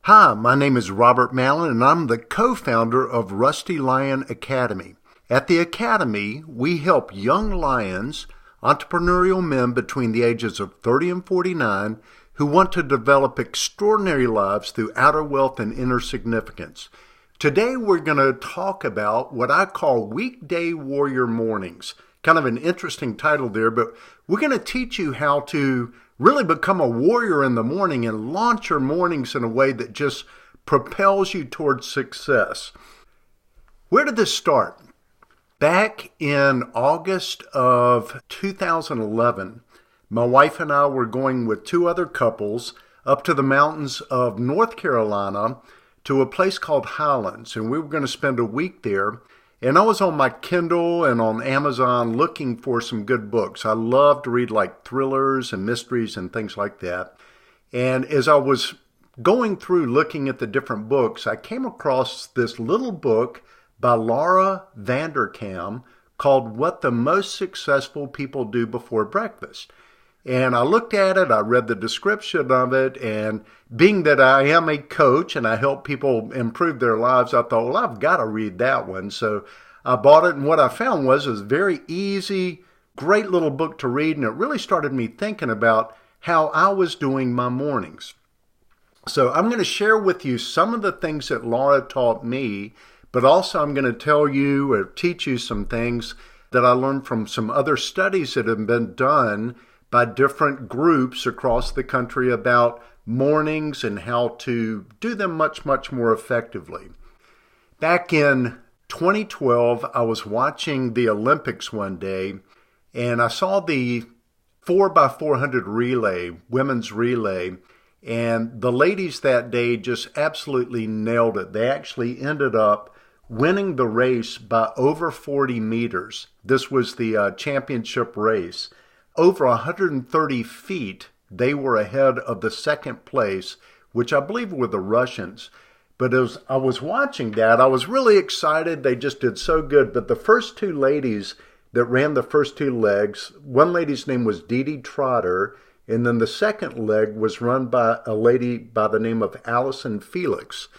Hi, my name is Robert Mallon, and I'm the co-founder of Rusty Lion Academy. At the Academy, we help young lions, entrepreneurial men between the ages of 30 and 49, who want to develop extraordinary lives through outer wealth and inner significance. Today, we're going to talk about what I call Weekday Warrior Mornings. Kind of an interesting title there, but we're going to teach you how to really become a warrior in the morning and launch your mornings in a way that just propels you towards success. Where did this start? Back in August of 2011, my wife and I were going with two other couples up to the mountains of North Carolina to a place called Highlands, and we were going to spend a week there. And I was on my Kindle and on Amazon looking for some good books. I love to read like thrillers and mysteries and things like that. And as I was going through looking at the different books, I came across this little book by Laura Vanderkam called What the Most Successful People Do Before Breakfast. And I looked at it, I read the description of it, and being that I am a coach and I help people improve their lives, I thought, well, I've got to read that one. So I bought it, and what I found was a very easy, great little book to read, and it really started me thinking about how I was doing my mornings. So I'm going to share with you some of the things that Laura taught me, but also I'm going to tell you or teach you some things that I learned from some other studies that have been done by different groups across the country about mornings and how to do them much, much more effectively. Back in 2012, I was watching the Olympics one day, and I saw the 4x400 relay, women's relay, and the ladies that day just absolutely nailed it. They actually ended up winning the race by over 40 meters. This was the championship race. Over 130 feet, they were ahead of the second place, which I believe were the Russians. But as I was watching that, I was really excited. They just did so good. But the first two ladies that ran the first two legs, one lady's name was Dee Dee Trotter, and then the second leg was run by a lady by the name of Allison Felix.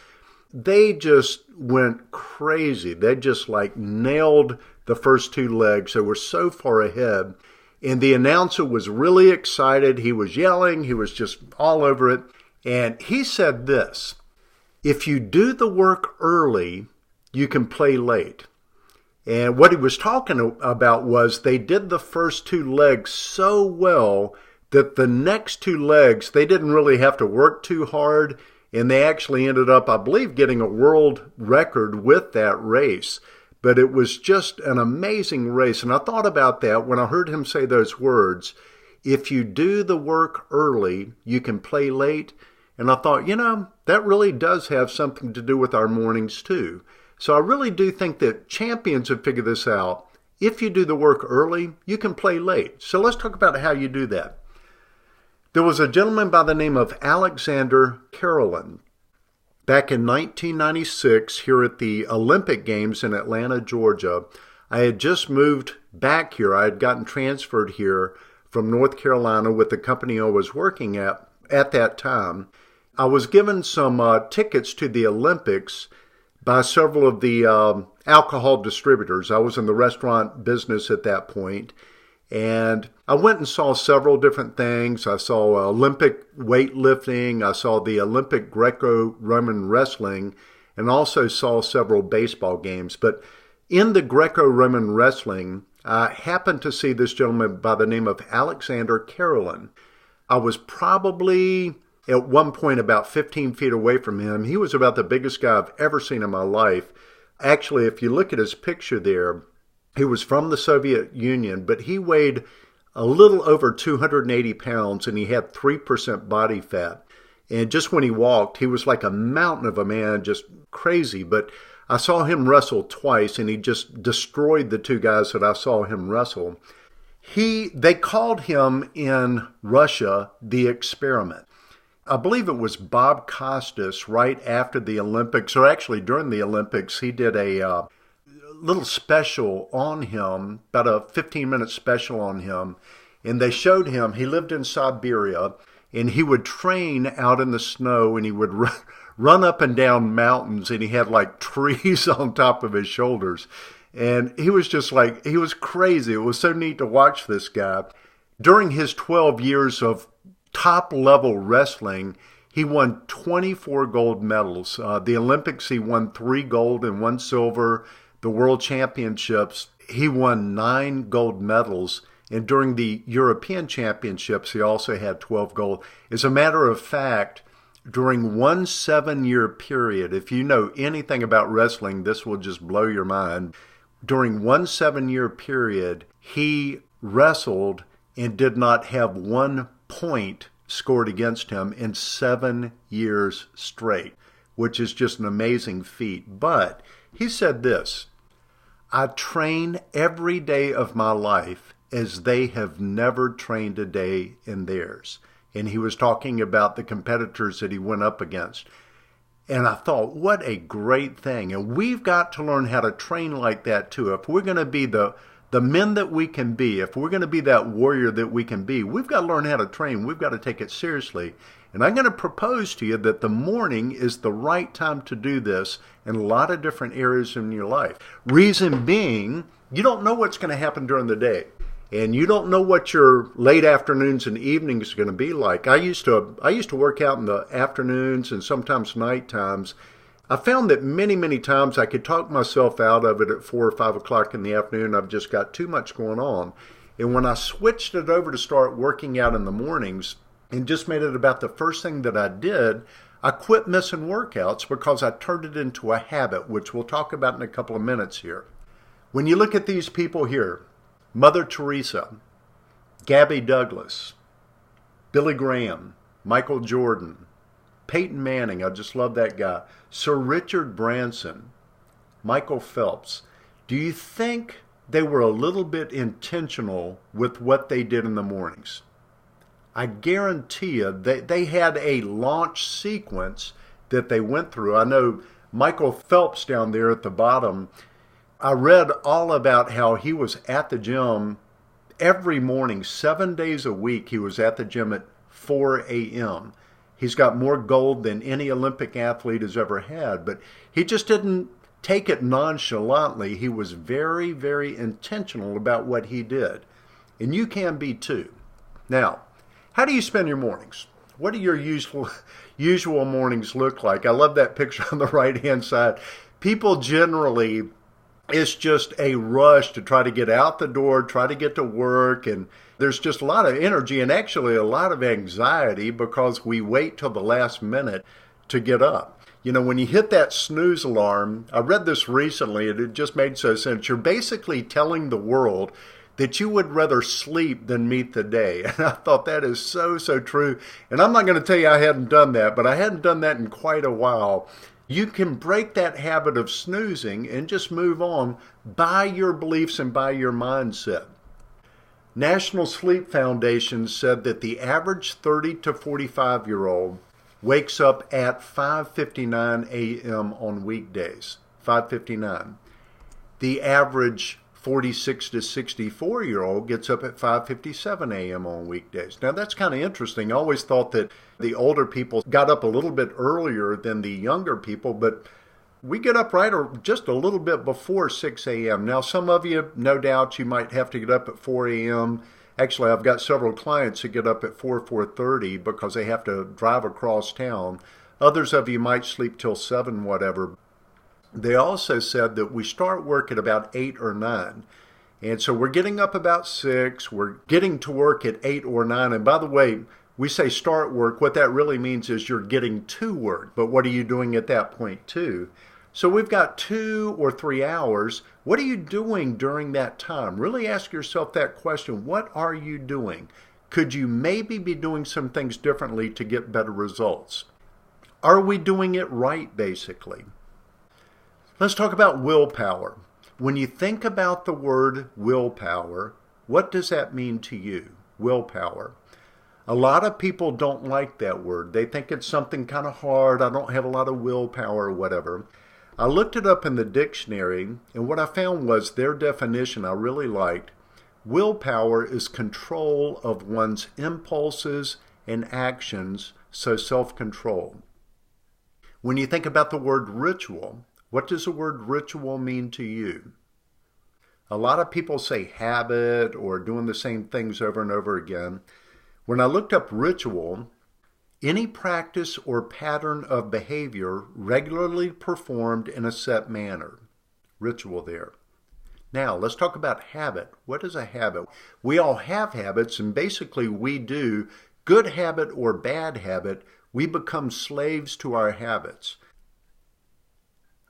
They just went crazy. They just like nailed the first two legs. They were so far ahead. And the announcer was really excited. He was yelling. He was just all over it. And he said this, if you do the work early, you can play late. And what he was talking about was they did the first two legs so well that the next two legs, they didn't really have to work too hard. And they actually ended up, I believe, getting a world record with that race. But it was just an amazing race. And I thought about that when I heard him say those words. If you do the work early, you can play late. And I thought, that really does have something to do with our mornings too. So I really do think that champions have figured this out. If you do the work early, you can play late. So let's talk about how you do that. There was a gentleman by the name of Alexander Carolyn. Back in 1996, here at the Olympic Games in Atlanta, Georgia, I had just moved back here. I had gotten transferred here from North Carolina with the company I was working at that time. I was given some tickets to the Olympics by several of the alcohol distributors. I was in the restaurant business at that point. And I went and saw several different things. I saw Olympic weightlifting. I saw the Olympic Greco-Roman wrestling, and also saw several baseball games. But in the Greco-Roman wrestling, I happened to see this gentleman by the name of Alexander Carolyn. I was probably at one point about 15 feet away from him. He was about the biggest guy I've ever seen in my life. Actually, if you look at his picture there, he was from the Soviet Union, but he weighed a little over 280 pounds, and he had 3% body fat. And just when he walked, he was like a mountain of a man, just crazy. But I saw him wrestle twice, and he just destroyed the two guys that I saw him wrestle. They called him in Russia the experiment. I believe it was Bob Costas right after the Olympics, or actually during the Olympics, he did a little special on him, about a 15-minute special on him. And they showed him, he lived in Siberia, and he would train out in the snow, and he would run up and down mountains, and he had like trees on top of his shoulders. And he was just like, he was crazy. It was so neat to watch this guy. During his 12 years of top level wrestling, he won 24 gold medals. The Olympics, he won 3 gold and 1 silver. The World Championships, he won 9 gold medals. And during the European Championships, he also had 12 gold. As a matter of fact, during one 7-year period, if you know anything about wrestling, this will just blow your mind. During one 7-year period, he wrestled and did not have 1 point scored against him in 7 years straight, which is just an amazing feat. But he said this, "I train every day of my life as they have never trained a day in theirs." And he was talking about the competitors that he went up against. And I thought, what a great thing. And we've got to learn how to train like that too. If we're going to be the men that we can be, if we're going to be that warrior that we can be, we've got to learn how to train. We've got to take it seriously. And I'm going to propose to you that the morning is the right time to do this in a lot of different areas in your life. Reason being, you don't know what's going to happen during the day. And you don't know what your late afternoons and evenings are going to be like. I used to work out in the afternoons and sometimes night times. I found that many times I could talk myself out of it at 4 or 5 o'clock in the afternoon. I've just got too much going on. And when I switched it over to start working out in the mornings and just made it about the first thing that I did, I quit missing workouts because I turned it into a habit, which we'll talk about in a couple of minutes here. When you look at these people here, Mother Teresa, Gabby Douglas, Billy Graham, Michael Jordan, Peyton Manning, I just love that guy, Sir Richard Branson, Michael Phelps. Do you think they were a little bit intentional with what they did in the mornings? I guarantee you they had a launch sequence that they went through. I know Michael Phelps down there at the bottom, I read all about how he was at the gym every morning, 7 days a week. He was at the gym at 4 a.m. He's got more gold than any Olympic athlete has ever had, but he just didn't take it nonchalantly. He was very, very intentional about what he did. And you can be too. Now, how do you spend your mornings? What do your usual mornings look like? I love that picture on the right-hand side. People generally, it's just a rush to try to get out the door, try to get to work, and there's just a lot of energy and actually a lot of anxiety because we wait till the last minute to get up. You know, when you hit that snooze alarm, I read this recently and it just made so sense. You're basically telling the world that you would rather sleep than meet the day. And I thought that is so true. And I'm not going to tell you I hadn't done that, but I hadn't done that in quite a while. You can break that habit of snoozing and just move on by your beliefs and by your mindset. National Sleep Foundation said that the average 30 to 45-year-old wakes up at 5:59 a.m. on weekdays, 5:59. The average 46 to 64-year-old gets up at 5:57 a.m. on weekdays. Now that's kind of interesting. I always thought that the older people got up a little bit earlier than the younger people, but we get up right or just a little bit before 6 a.m. Now some of you, no doubt, you might have to get up at 4 a.m. Actually, I've got several clients that get up at 4:30 because they have to drive across town. Others of you might sleep till 7, whatever. They also said that we start work at about 8 or 9. And so we're getting up about 6. We're getting to work at 8 or 9. And by the way, we say start work. What that really means is you're getting to work. But what are you doing at that point too? So we've got 2 or 3 hours. What are you doing during that time? Really ask yourself that question. What are you doing? Could you maybe be doing some things differently to get better results? Are we doing it right, basically? Let's talk about willpower. When you think about the word willpower, what does that mean to you? Willpower. A lot of people don't like that word. They think it's something kind of hard. I don't have a lot of willpower or whatever. I looked it up in the dictionary, and what I found was their definition I really liked. Willpower is control of one's impulses and actions, so self-control. When you think about the word ritual, what does the word ritual mean to you? A lot of people say habit or doing the same things over and over again. When I looked up ritual, any practice or pattern of behavior regularly performed in a set manner. Ritual there. Now, let's talk about habit. What is a habit? We all have habits, and basically we do good habit or bad habit. We become slaves to our habits.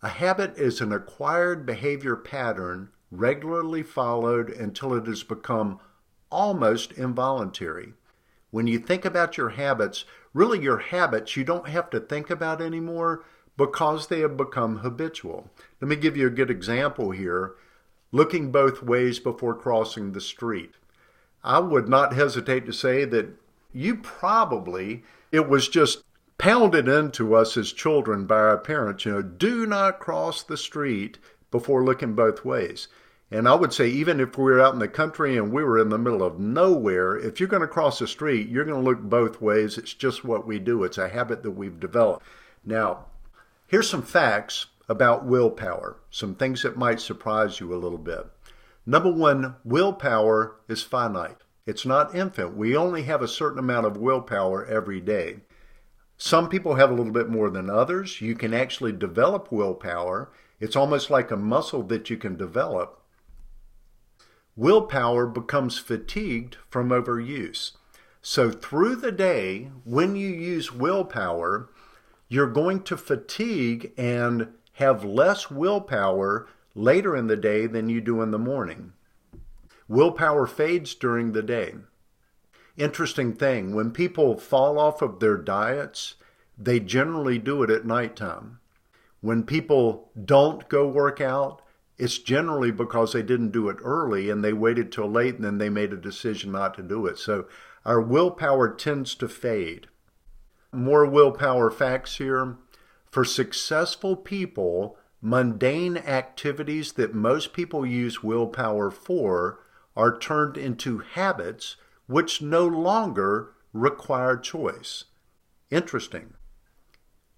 A habit is an acquired behavior pattern regularly followed until it has become almost involuntary. When you think about your habits, really your habits you don't have to think about anymore because they have become habitual. Let me give you a good example here. Looking both ways before crossing the street. I would not hesitate to say that it was just pounded into us as children by our parents, do not cross the street before looking both ways. And I would say even if we were out in the country and we were in the middle of nowhere, if you're going to cross the street, you're going to look both ways. It's just what we do. It's a habit that we've developed. Now, here's some facts about willpower, some things that might surprise you a little bit. Number one, willpower is finite. It's not infinite. We only have a certain amount of willpower every day. Some people have a little bit more than others. You can actually develop willpower. It's almost like a muscle that you can develop. Willpower becomes fatigued from overuse. So through the day, when you use willpower, you're going to fatigue and have less willpower later in the day than you do in the morning. Willpower fades during the day. Interesting thing, when people fall off of their diets, they generally do it at nighttime. When people don't go work out, it's generally because they didn't do it early and they waited till late and then they made a decision not to do it. So our willpower tends to fade. More willpower facts here. For successful people, mundane activities that most people use willpower for are turned into habits which no longer require choice. Interesting.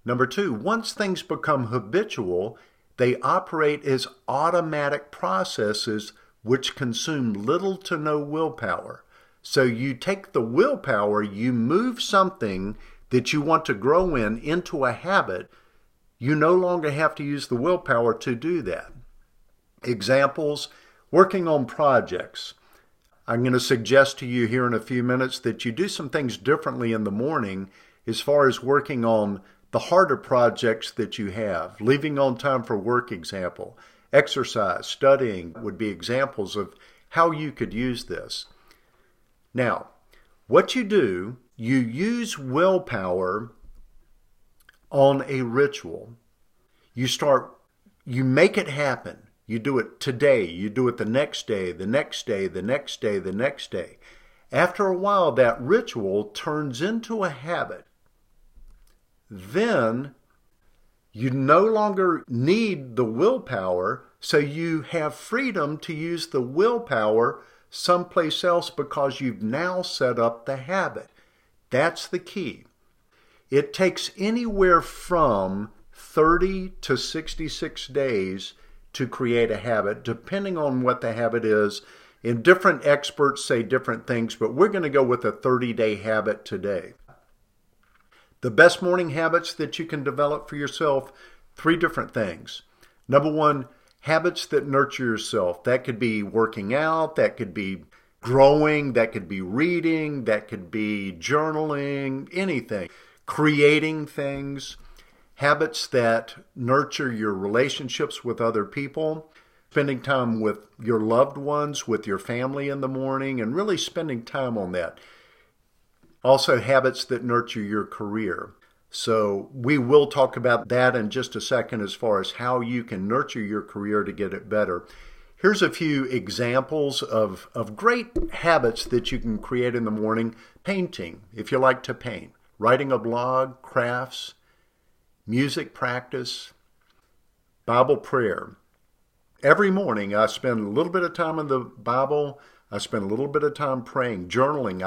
Number two, once things become habitual, they operate as automatic processes which consume little to no willpower. So you take the willpower, you move something that you want to grow in into a habit. You no longer have to use the willpower to do that. Examples, working on projects. I'm going to suggest to you here in a few minutes that you do some things differently in the morning as far as working on the harder projects that you have. Leaving on time for work example. Exercise, studying would be examples of how you could use this. Now, what you do, you use willpower on a ritual. You make it happen. You do it today. You do it the next day, the next day, the next day, the next day. After a while, that ritual turns into a habit. Then you no longer need the willpower, so you have freedom to use the willpower someplace else because you've now set up the habit. That's the key. It takes anywhere from 30 to 66 days to create a habit, depending on what the habit is. And different experts say different things, but we're going to go with a 30-day habit today. The best morning habits that you can develop for yourself, 3 different things. Number one, habits that nurture yourself. That could be working out, that could be growing, that could be reading, that could be journaling, anything. Creating things. Habits that nurture your relationships with other people. Spending time with your loved ones, with your family in the morning, and really spending time on that. Also, habits that nurture your career. So we will talk about that in just a second as far as how you can nurture your career to get it better. Here's a few examples of great habits that you can create in the morning. Painting, if you like to paint. Writing a blog, crafts, music practice, Bible prayer. Every morning I spend a little bit of time in the Bible. I spend a little bit of time praying, journaling.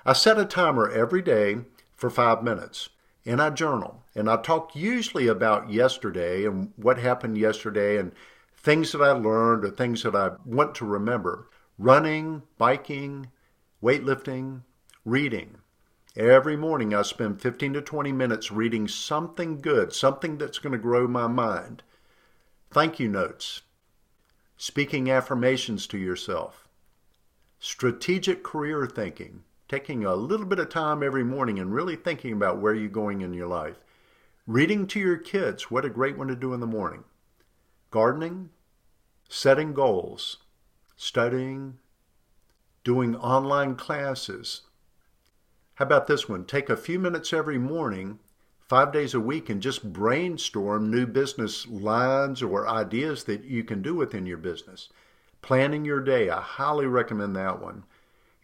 I set a timer every day for 5 minutes, and I journal. And I talk usually about yesterday and what happened yesterday and things that I learned or things that I want to remember. Running, biking, weightlifting, reading. Every morning I spend 15 to 20 minutes reading something good, something that's going to grow my mind. Thank you notes. Speaking affirmations to yourself. Strategic career thinking. Taking a little bit of time every morning and really thinking about where you're going in your life. Reading to your kids. What a great one to do in the morning. Gardening. Setting goals. Studying. Doing online classes. How about this one? Take a few minutes every morning, 5 days a week, and just brainstorm new business lines or ideas that you can do within your business. Planning your day, I highly recommend that one.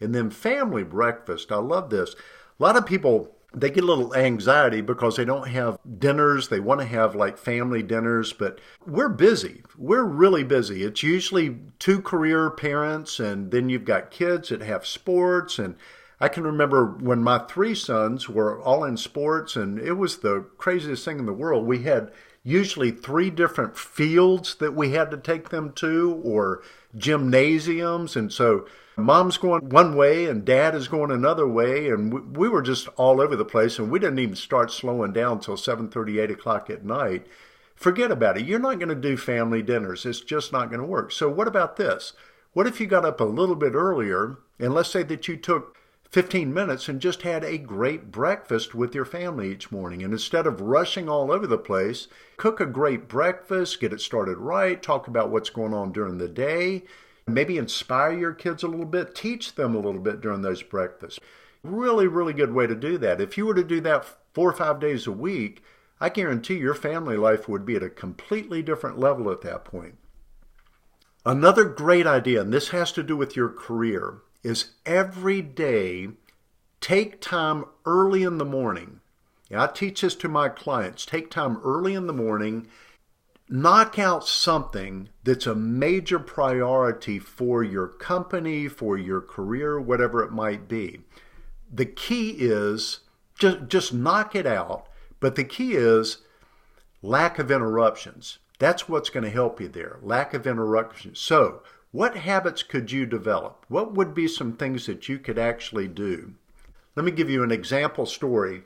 And then family breakfast, I love this. A lot of people, they get a little anxiety because they don't have dinners. They want to have like family dinners, but we're busy. We're really busy. It's usually 2 career parents, and then you've got kids that have sports, and I can remember when my 3 sons were all in sports, and it was the craziest thing in the world. We had usually 3 different fields that we had to take them to, or gymnasiums. And so mom's going one way and dad is going another way. And we were just all over the place, and we didn't even start slowing down until 7:30, 8 o'clock at night. Forget about it. You're not going to do family dinners. It's just not going to work. So what about this? What if you got up a little bit earlier, and let's say that you took 15 minutes and just had a great breakfast with your family each morning. And instead of rushing all over the place, cook a great breakfast, get it started right, talk about what's going on during the day, maybe inspire your kids a little bit, teach them a little bit during those breakfasts. Really, really good way to do that. If you were to do that 4 or 5 days a week, I guarantee your family life would be at a completely different level at that point. Another great idea, and this has to do with your career, is every day take time early in the morning. I teach this to my clients. Take time early in the morning, knock out something that's a major priority for your company, for your career, whatever it might be. The key is just knock it out, but the key is lack of interruptions. That's what's going to help you there, lack of interruptions. So, what habits could you develop? What would be some things that you could actually do? Let me give you an example story.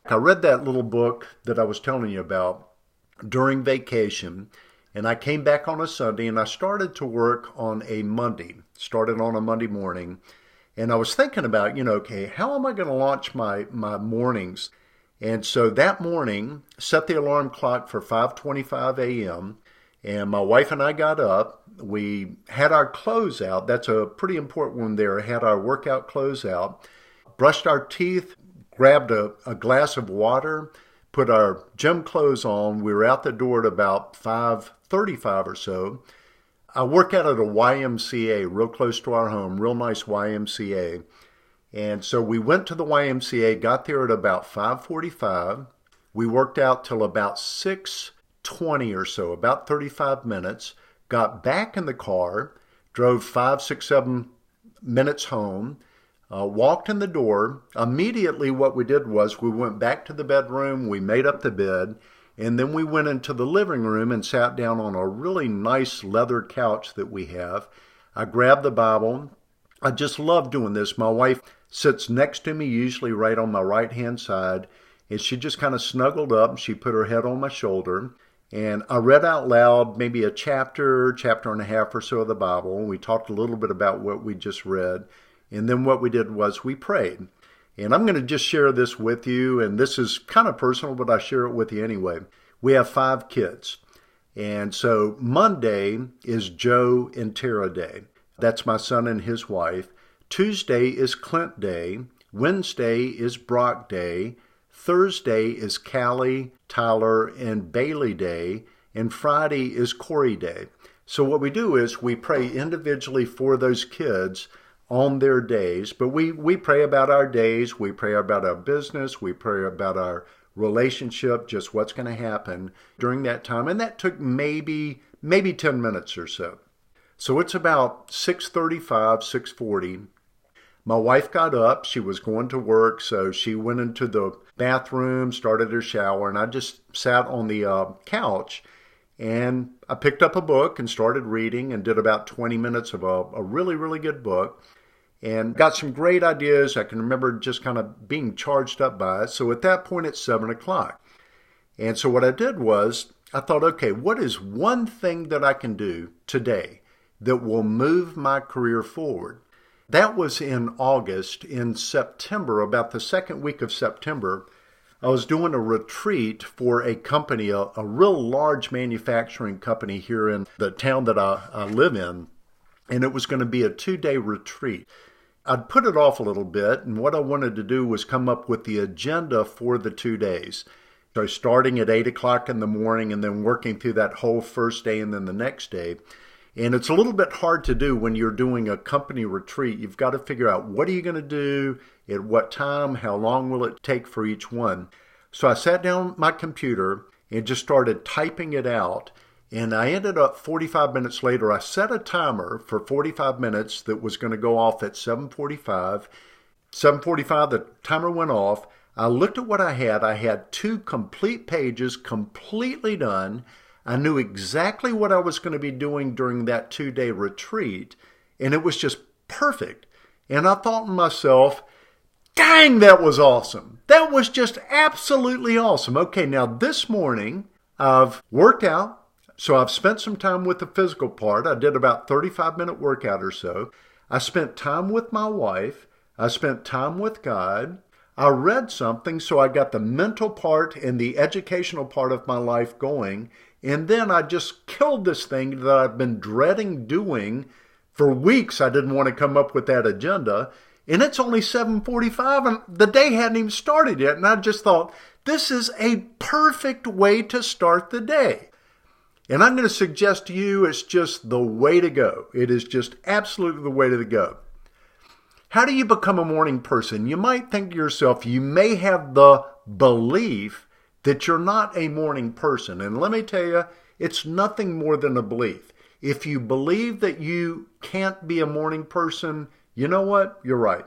I read that little book that I was telling you about during vacation, and I came back on a Sunday, and I started to work on a Monday. Started on a Monday morning, and I was thinking about, okay, how am I going to launch my mornings? And so that morning, set the alarm clock for 5:25 a.m., and my wife and I got up. We had our clothes out. That's a pretty important one there. Had our workout clothes out. Brushed our teeth. Grabbed a glass of water. Put our gym clothes on. We were out the door at about 5:35 or so. I work out at a YMCA real close to our home. Real nice YMCA. And so we went to the YMCA. Got there at about 5:45. We worked out till about 6:20 or so, about 35 minutes, got back in the car, drove 5, 6, 7 minutes home, walked in the door. Immediately what we did was we went back to the bedroom, we made up the bed, and then we went into the living room and sat down on a really nice leather couch that we have. I grabbed the Bible. I just love doing this. My wife sits next to me, usually right on my right-hand side, and she just kind of snuggled up and she put her head on my shoulder. And I read out loud maybe a chapter and a half or so of the Bible. We talked a little bit about what we just read. And then what we did was we prayed. And I'm going to just share this with you. And this is kind of personal, but I share it with you anyway. We have 5 kids. And so Monday is Joe and Tara Day. That's my son and his wife. Tuesday is Clint Day. Wednesday is Brock Day. Thursday is Callie, Tyler, and Bailey Day, and Friday is Corey Day. So what we do is we pray individually for those kids on their days, but we pray about our days, we pray about our business, we pray about our relationship, just what's going to happen during that time, and that took maybe 10 minutes or so. So it's about 6:35, 6:40. My wife got up. She was going to work, so she went into the bathroom, started her shower, and I just sat on the couch. And I picked up a book and started reading and did about 20 minutes of a really, really good book and got some great ideas. I can remember just kind of being charged up by it. So at that point, it's 7 o'clock. And so what I did was I thought, okay, what is one thing that I can do today that will move my career forward? That was in August. In September, about the second week of September, I was doing a retreat for a company, a real large manufacturing company here in the town that I live in, and it was going to be a 2-day retreat. I'd put it off a little bit, and what I wanted to do was come up with the agenda for the 2 days. So starting at 8 o'clock in the morning and then working through that whole first day and then the next day. And it's a little bit hard to do when you're doing a company retreat. You've got to figure out what are you going to do, at what time, how long will it take for each one. So I sat down at my computer and just started typing it out. And I ended up 45 minutes later, I set a timer for 45 minutes that was going to go off at 7:45. 7:45, the timer went off. I looked at what I had. I had 2 complete pages completely done. I knew exactly what I was going to be doing during that 2-day retreat, and it was just perfect. And I thought to myself, dang, that was awesome. That was just absolutely awesome. Okay, now this morning I've worked out. So I've spent some time with the physical part. I did about 35-minute workout or so. I spent time with my wife. I spent time with God. I read something, so I got the mental part and the educational part of my life going. And then I just killed this thing that I've been dreading doing for weeks. I didn't want to come up with that agenda. And it's only 7:45 and the day hadn't even started yet. And I just thought, this is a perfect way to start the day. And I'm going to suggest to you it's just the way to go. It is just absolutely the way to go. How do you become a morning person? You might think to yourself, you may have the belief that you're not a morning person. And let me tell you, it's nothing more than a belief. If you believe that you can't be a morning person, you know what? You're right.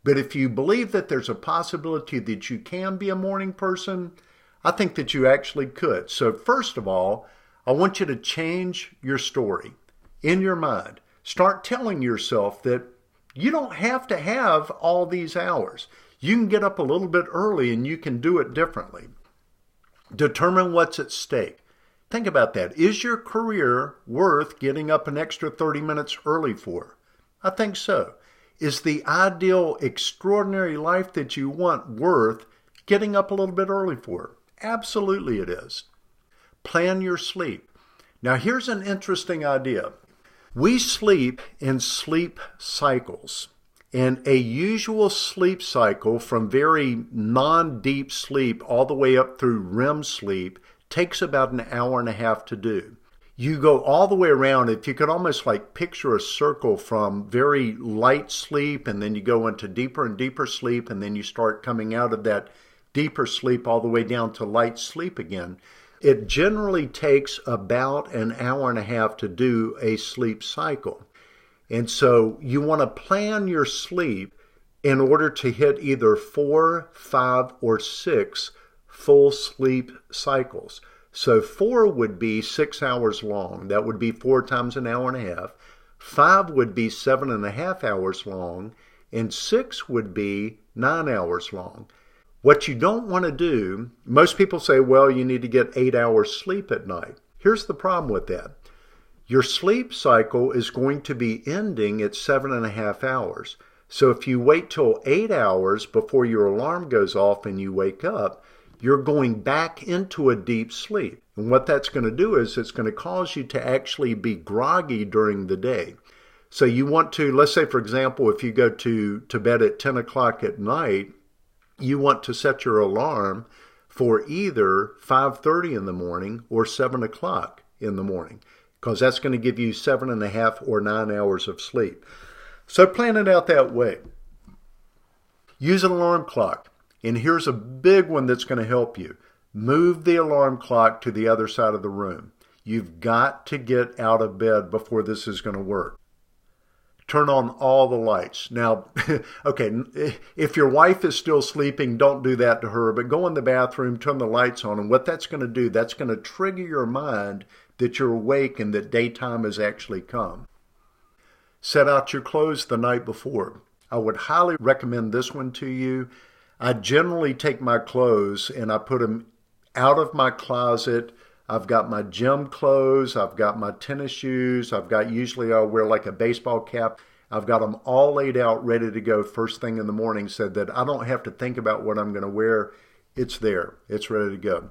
But if you believe that there's a possibility that you can be a morning person, I think that you actually could. So first of all, I want you to change your story in your mind. Start telling yourself that you don't have to have all these hours. You can get up a little bit early and you can do it differently. Determine what's at stake. Think about that. Is your career worth getting up an extra 30 minutes early for? I think so. Is the ideal, extraordinary life that you want worth getting up a little bit early for? Absolutely it is. Plan your sleep. Now here's an interesting idea. We sleep in sleep cycles. And a usual sleep cycle from very non-deep sleep all the way up through REM sleep takes about an hour and a half to do. You go all the way around. If you could almost like picture a circle from very light sleep and then you go into deeper and deeper sleep and then you start coming out of that deeper sleep all the way down to light sleep again. It generally takes about an hour and a half to do a sleep cycle. And so you want to plan your sleep in order to hit either 4, 5, or 6 full sleep cycles. So 4 would be 6 hours long. That would be 4 times an hour and a half. 5 would be 7.5 hours long. And 6 would be 9 hours long. What you don't want to do, most people say, well, you need to get 8 hours sleep at night. Here's the problem with that. Your sleep cycle is going to be ending at 7.5 hours. So if you wait till 8 hours before your alarm goes off and you wake up, you're going back into a deep sleep. And what that's going to do is it's going to cause you to actually be groggy during the day. So you want to, let's say, for example, if you go to bed at 10 o'clock at night, you want to set your alarm for either 5:30 in the morning or 7 o'clock in the morning, because that's going to give you 7.5 or 9 hours of sleep. So plan it out that way. Use an alarm clock. And here's a big one that's going to help you. Move the alarm clock to the other side of the room. You've got to get out of bed before this is going to work. turn on all the lights. Now, okay, if your wife is still sleeping, don't do that to her, but go in the bathroom, turn the lights on, and what that's going to do, that's going to trigger your mind that you're awake and that daytime has actually come. Set out your clothes the night before. I would highly recommend this one to you. I generally take my clothes and I put them out of my closet. I've got my gym clothes, I've got my tennis shoes, usually I'll wear like a baseball cap. I've got them all laid out ready to go first thing in the morning so that I don't have to think about what I'm going to wear. It's there, it's ready to go.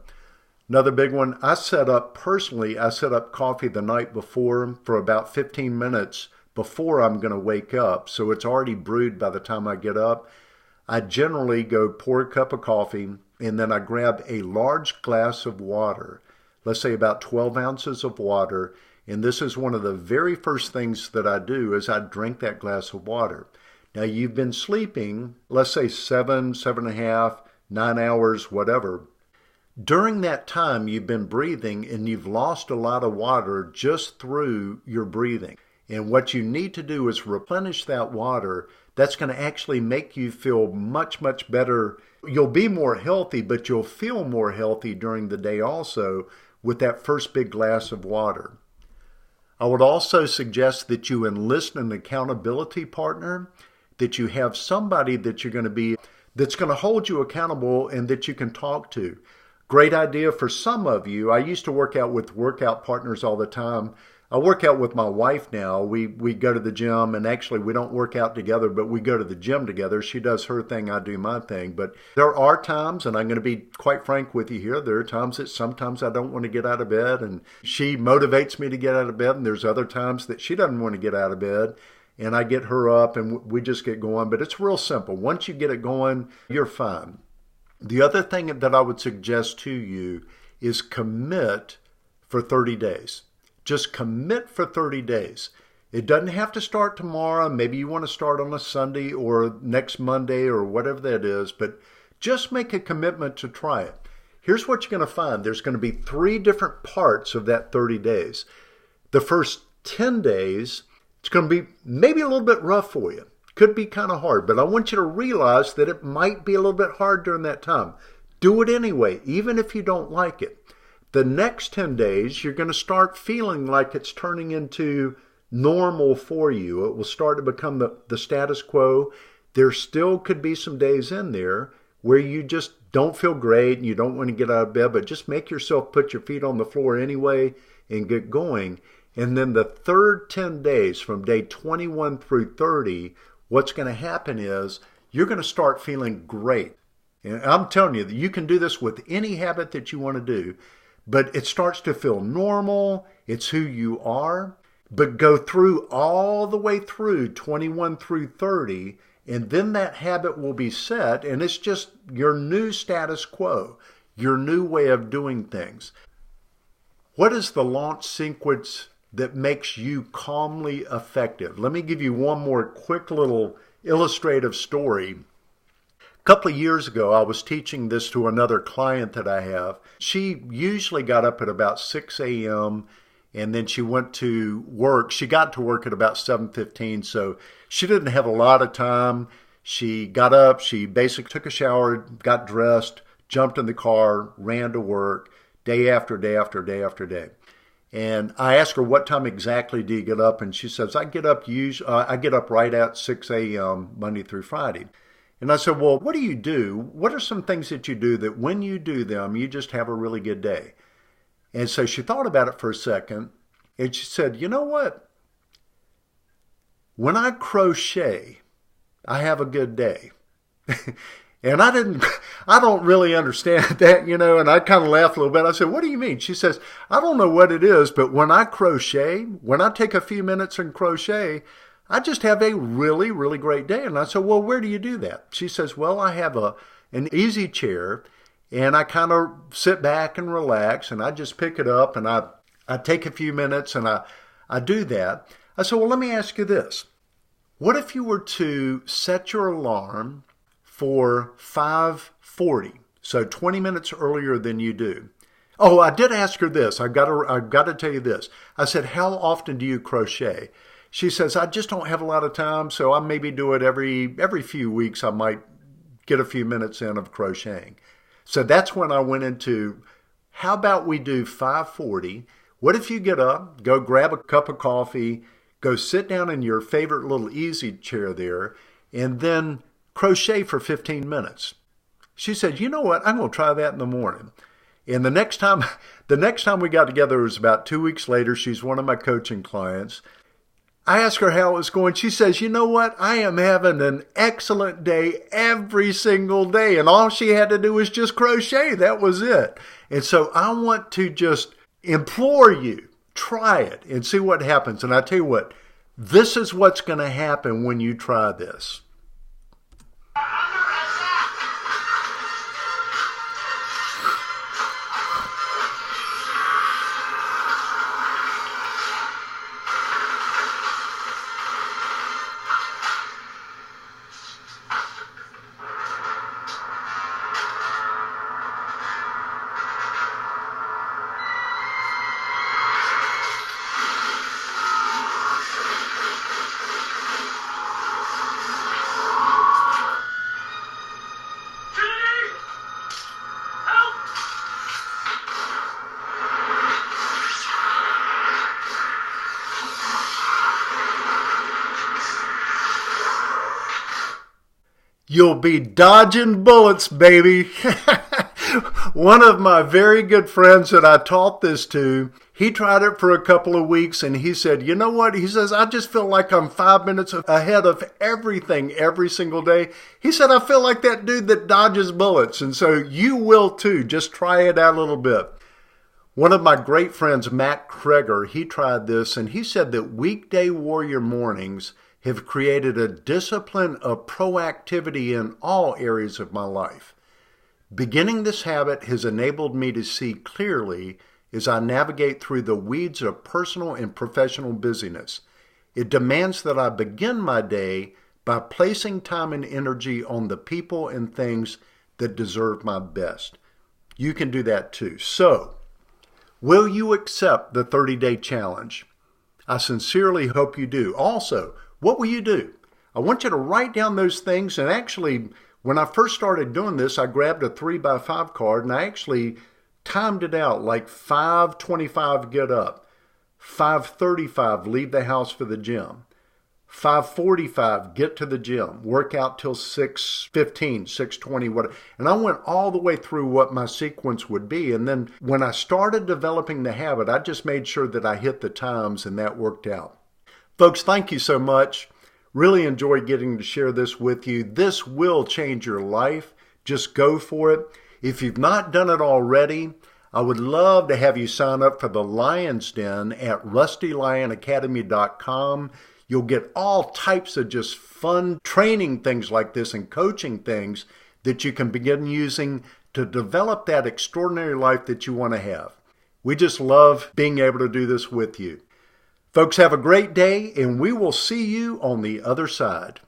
Another big one, I set up coffee the night before for about 15 minutes before I'm going to wake up. So it's already brewed by the time I get up. I generally go pour a cup of coffee and then I grab a large glass of water. Let's say about 12 ounces of water. And this is one of the very first things that I do is I drink that glass of water. Now you've been sleeping, let's say 7.5, 9 hours, whatever. During that time, you've been breathing and you've lost a lot of water just through your breathing. And what you need to do is replenish that water. That's going to actually make you feel much, much better. You'll be more healthy, but you'll feel more healthy during the day also with that first big glass of water. I would also suggest that you enlist an accountability partner, that you have somebody that's going to hold you accountable and that you can talk to. Great idea for some of you. I used to work out with workout partners all the time. I work out with my wife now. We go to the gym, and actually we don't work out together, but we go to the gym together. She does her thing, I do my thing. But there are times, and I'm going to be quite frank with you here, there are times that sometimes I don't want to get out of bed, and she motivates me to get out of bed, and there's other times that she doesn't want to get out of bed, and I get her up, and we just get going. But it's real simple. Once you get it going, you're fine. The other thing that I would suggest to you is commit for 30 days. Just commit for 30 days. It doesn't have to start tomorrow. Maybe you want to start on a Sunday or next Monday or whatever that is, but just make a commitment to try it. Here's what you're going to find. There's going to be 3 different parts of that 30 days. The first 10 days, it's going to be maybe a little bit rough for you. Could be kind of hard, but I want you to realize that it might be a little bit hard during that time. Do it anyway, even if you don't like it. The next 10 days, you're going to start feeling like it's turning into normal for you. It will start to become the status quo. There still could be some days in there where you just don't feel great and you don't want to get out of bed, but just make yourself put your feet on the floor anyway and get going. And then the third 10 days, from day 21 through 30, what's going to happen is you're going to start feeling great. And I'm telling you that you can do this with any habit that you want to do. But it starts to feel normal. It's who you are. But go through all the way through 21 through 30, and then that habit will be set, and it's just your new status quo, your new way of doing things. What is the launch sequence that makes you calmly effective? Let me give you one more quick little illustrative story. A couple of years ago, I was teaching this to another client that I have. She usually got up at about 6 a.m. and then she went to work. She got to work at about 7:15, so she didn't have a lot of time. She got up, she basically took a shower, got dressed, jumped in the car, ran to work day after day after day after day. And I asked her, what time exactly do you get up? And she says, I get up right at 6 a.m. Monday through Friday. And I said, well, what do you do? What are some things that you do that when you do them, you just have a really good day? And so she thought about it for a second, and she said, you know what? When I crochet, I have a good day. And I don't really understand that, and I kind of laughed a little bit. I said, what do you mean? She says, I don't know what it is, but when I crochet, when I take a few minutes and crochet, I just have a really, really great day. And I said, well, where do you do that? She says, well, I have an easy chair, and I kind of sit back and relax, and I just pick it up, and I take a few minutes, and I do that. I said, well, let me ask you this. What if you were to set your alarm for 5:40, so 20 minutes earlier than you do? Oh, I did ask her this. I've got to tell you this. I said, how often do you crochet? She says, I just don't have a lot of time, so I maybe do it every few weeks. I might get a few minutes in of crocheting. So that's when I went into, how about we do 5:40? What if you get up, go grab a cup of coffee, go sit down in your favorite little easy chair there, and then crochet for 15 minutes. She said, you know what, I'm going to try that in the morning. And the next time we got together, it was about 2 weeks later. She's one of my coaching clients. I asked her how it was going. She says, you know what, I am having an excellent day every single day. And all she had to do was just crochet. That was it. And so I want to just implore you, try it and see what happens. And I tell you what, this is what's going to happen when you try this. You'll be dodging bullets, baby. One of my very good friends that I taught this to, he tried it for a couple of weeks and he said, you know what? He says, I just feel like I'm 5 minutes ahead of everything every single day. He said, I feel like that dude that dodges bullets. And so you will too. Just try it out a little bit. One of my great friends, Matt Kreger, he tried this and he said that weekday warrior mornings have created a discipline of proactivity in all areas of my life. Beginning this habit has enabled me to see clearly as I navigate through the weeds of personal and professional busyness. It demands that I begin my day by placing time and energy on the people and things that deserve my best. You can do that too. So, will you accept the 30-day challenge? I sincerely hope you do. Also, what will you do? I want you to write down those things. And actually, when I first started doing this, I grabbed a 3x5 card and I actually timed it out, like 5:25 get up, 5:35 leave the house for the gym, 5:45 get to the gym, work out till 6:15, 6:20, whatever. And I went all the way through what my sequence would be. And then when I started developing the habit, I just made sure that I hit the times and that worked out. Folks, thank you so much. Really enjoyed getting to share this with you. This will change your life. Just go for it. If you've not done it already, I would love to have you sign up for the Lion's Den at rustylionacademy.com. You'll get all types of just fun training things like this and coaching things that you can begin using to develop that extraordinary life that you want to have. We just love being able to do this with you. Folks, have a great day, and we will see you on the other side.